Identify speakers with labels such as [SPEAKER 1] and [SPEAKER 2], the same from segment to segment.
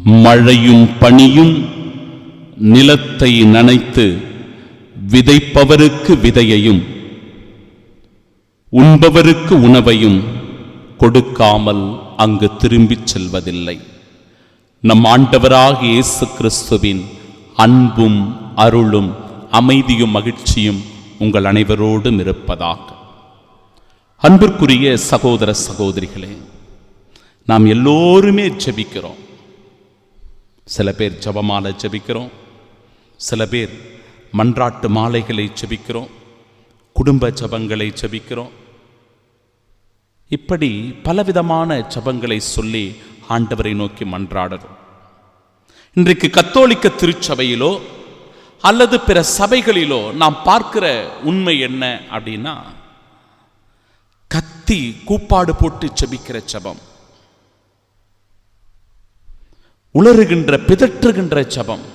[SPEAKER 1] மழையும் பனியும் நிலத்தை நனைத்து விதைப்பவருக்கு விதையையும் உண்பவருக்கு உணவையும் கொடுக்காமல் அங்கு திரும்பிச் செல்வதில்லை. நம் ஆண்டவராகிய இயேசு கிறிஸ்துவின் அன்பும் அருளும் அமைதியும் மகிழ்ச்சியும் உங்கள் அனைவரோடும் இருப்பதாக. அன்பிற்குரிய சகோதர சகோதரிகளே, நாம் எல்லோருமே ஜெபிக்கிறோம். சில பேர் ஜெபமாலை ஜெபிக்கிறோம், சில பேர் மன்றாட்டு மாலைகளை ஜெபிக்கிறோம், குடும்ப ஜெபங்களை ஜெபிக்கிறோம். இப்படி பலவிதமான ஜெபங்களை சொல்லி ஆண்டவரை நோக்கி மன்றாடுறோம். இன்றைக்கு கத்தோலிக்க திருச்சபையிலோ அல்லது பிற சபைகளிலோ நாம் பார்க்கிற உண்மை என்ன அப்படின்னா, கத்தி கூப்பாடு போட்டு ஜெபிக்கிற ஜெபம், உளறுகின்ற பிதற்றுகின்ற ஜெபம்,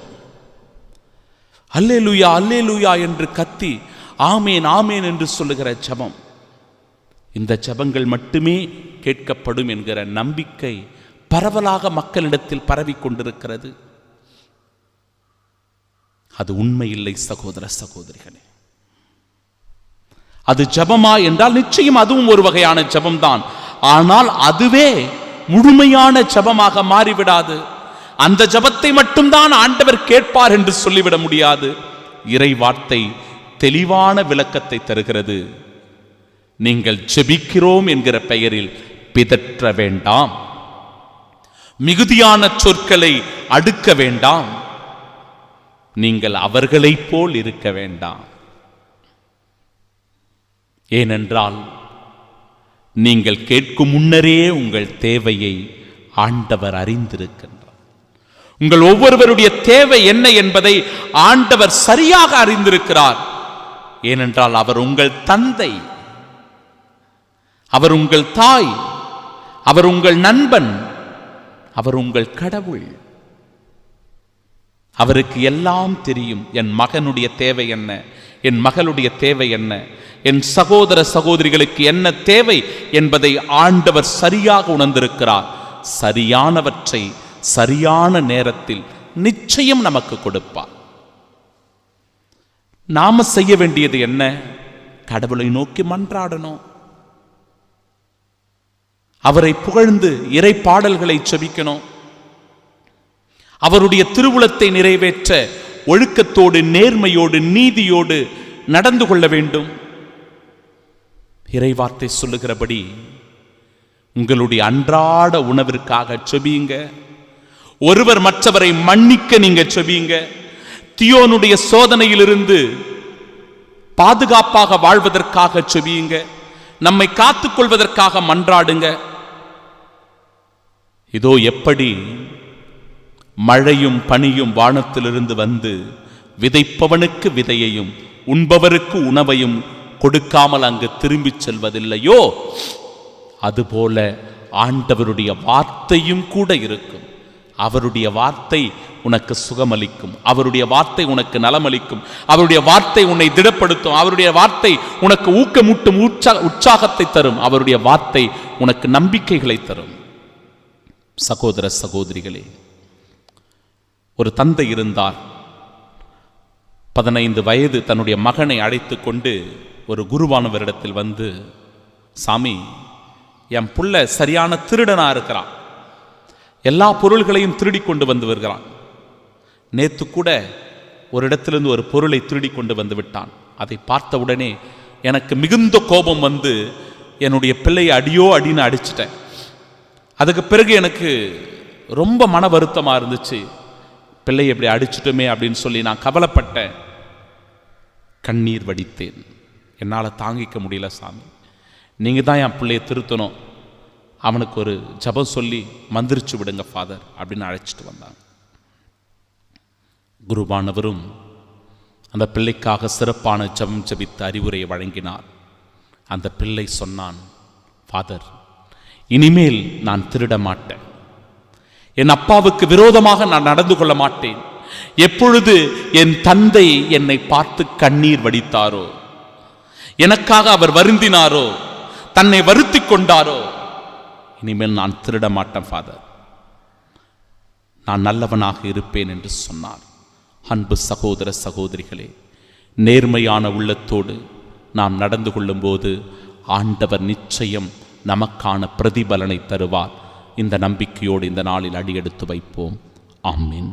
[SPEAKER 1] அல்லேலூயா அல்லேலூயா என்று கத்தி ஆமேன் ஆமேன் என்று சொல்லுகிற ஜெபம். இந்த ஜெபங்கள் மட்டுமே கேட்கப்படும் என்கிற நம்பிக்கை பரவலாக மக்களிடத்தில் பரவி கொண்டிருக்கிறது. அது உண்மை இல்லை சகோதர சகோதரிகளே. அது ஜெபமா என்றால் நிச்சயம் அதுவும் ஒரு வகையான ஜெபம்தான். ஆனால் அதுவே முழுமையான ஜெபமாக மாறிவிடாது. அந்த ஜெபத்தை மட்டும்தான் ஆண்டவர் கேட்பார் என்று சொல்லிவிட முடியாது. இறை வார்த்தை தெளிவான விளக்கத்தை தருகிறது. நீங்கள் ஜெபிக்கிறோம் என்கிற பெயரில் பிதற்ற வேண்டாம், மிகுதியான சொற்களை அடுக்க வேண்டாம், நீங்கள் அவர்களைப் போல் இருக்க வேண்டாம். ஏனென்றால் நீங்கள் கேட்கும் முன்னரே உங்கள் தேவையை ஆண்டவர் அறிந்திருக்கின்றார். உங்கள் ஒவ்வொருவருடைய தேவை என்ன என்பதை ஆண்டவர் சரியாக அறிந்திருக்கிறார். ஏனென்றால் அவர் உங்கள் தந்தை, அவர் உங்கள் தாய், அவர் உங்கள் நண்பன், அவர் உங்கள் கடவுள். அவருக்கு எல்லாம் தெரியும். என் மகனுடைய தேவை என்ன, என் மகளுடைய தேவை என்ன, என் சகோதர சகோதரிகளுக்கு என்ன தேவை என்பதை ஆண்டவர் சரியாக உணர்ந்திருக்கிறார். சரியானவற்றை சரியான நேரத்தில் நிச்சயம் நமக்கு கொடுப்பார். நாம செய்ய வேண்டியது என்ன? கடவுளை நோக்கி மன்றாடணும், அவரை புகழ்ந்து இறை பாடல்களை ஜெபிக்கணும், அவருடைய திருவுளத்தை நிறைவேற்ற ஒழுக்கத்தோடு நேர்மையோடு நீதியோடு நடந்து கொள்ள வேண்டும். இறைவார்த்தை சொல்லுகிறபடி உங்களுடைய அன்றாட உணவிற்காக ஜெபியுங்க. ஒருவர் மற்றவரை மன்னிக்க நீங்க ஜெபியுங்க. தியோனுடைய சோதனையிலிருந்து பாதுகாப்பாக வாழ்வதற்காக ஜெபியுங்க. நம்மை காத்துக் கொள்வதற்காக மன்றாடுங்க. இதோ எப்படி மழையும் பனியும் வானத்திலிருந்து வந்து விதைப்பவனுக்கு விதையையும் உண்பவருக்கு உணவையும் கொடுக்காமல் அங்கு திரும்பிச் செல்வதில்லையோ, அதுபோல ஆண்டவருடைய வார்த்தையும் கூட இருக்கும். அவருடைய வார்த்தை உனக்கு சுகமளிக்கும், அவருடைய வார்த்தை உனக்கு நலமளிக்கும், அவருடைய வார்த்தை உன்னை திடப்படுத்தும், அவருடைய வார்த்தை உனக்கு ஊக்கமூட்டும் உற்சாகத்தை தரும், அவருடைய வார்த்தை உனக்கு நம்பிக்கைகளை தரும். சகோதர சகோதரிகளே, ஒரு தந்தை இருந்தார். 15 வயது தன்னுடைய மகனை அழைத்து கொண்டு ஒரு குருவானவரிடத்தில் வந்து, சாமி, என் புள்ள சரியான திருடனா இருக்கிறான், எல்லா பொருள்களையும் திருடி கொண்டு வந்து வருகிறான். நேத்து கூட ஒரு இடத்திலிருந்து ஒரு பொருளை திருடி கொண்டு வந்து விட்டான். அதை பார்த்தவுடனே எனக்கு மிகுந்த கோபம் வந்து என்னுடைய பிள்ளையை அடியோ அடின்னு அடிச்சிட்டேன். அதுக்கு பிறகு எனக்கு ரொம்ப மன வருத்தமாக இருந்துச்சு. பிள்ளையை எப்படி அடிச்சிட்டுமே அப்படின்னு சொல்லி நான் கவலைப்பட்டேன், கண்ணீர் வடித்தேன். என்னால் தாங்கிக்க முடியல சாமி, நீங்கள் தான் என் பிள்ளையை திருத்தணும், அவனுக்கு ஒரு ஜபம் சொல்லி மந்திரிச்சு விடுங்க ஃபாதர் அப்படின்னு அழைச்சிட்டு வந்தாங்க. குருவானவரும் அந்த பிள்ளைக்காக சிறப்பான ஜபம் ஜபித்து அறிவுரையை வழங்கினார். அந்த பிள்ளை சொன்னான், ஃபாதர், இனிமேல் நான் திருட மாட்டேன், என் அப்பாவுக்கு விரோதமாக நான் நடந்து கொள்ள மாட்டேன். எப்பொழுது என் தந்தை என்னை பார்த்து கண்ணீர் வடித்தாரோ, எனக்காக அவர் வருந்தினாரோ, தன்னை வருத்திக் கொண்டாரோ, இனிமேல் நான் திருட மாட்டேன் ஃபாதர். நான் நல்லவனாக இருப்பேன் என்று சொன்னார். அன்பு சகோதர சகோதரிகளே, நேர்மையான உள்ளத்தோடு நாம் நடந்து கொள்ளும்போது ஆண்டவர் நிச்சயம் நமக்கான பிரதிபலனை தருவார். இந்த நம்பிக்கையோடு இந்த நாளில் அடியெடுத்து வைப்போம். ஆமீன்.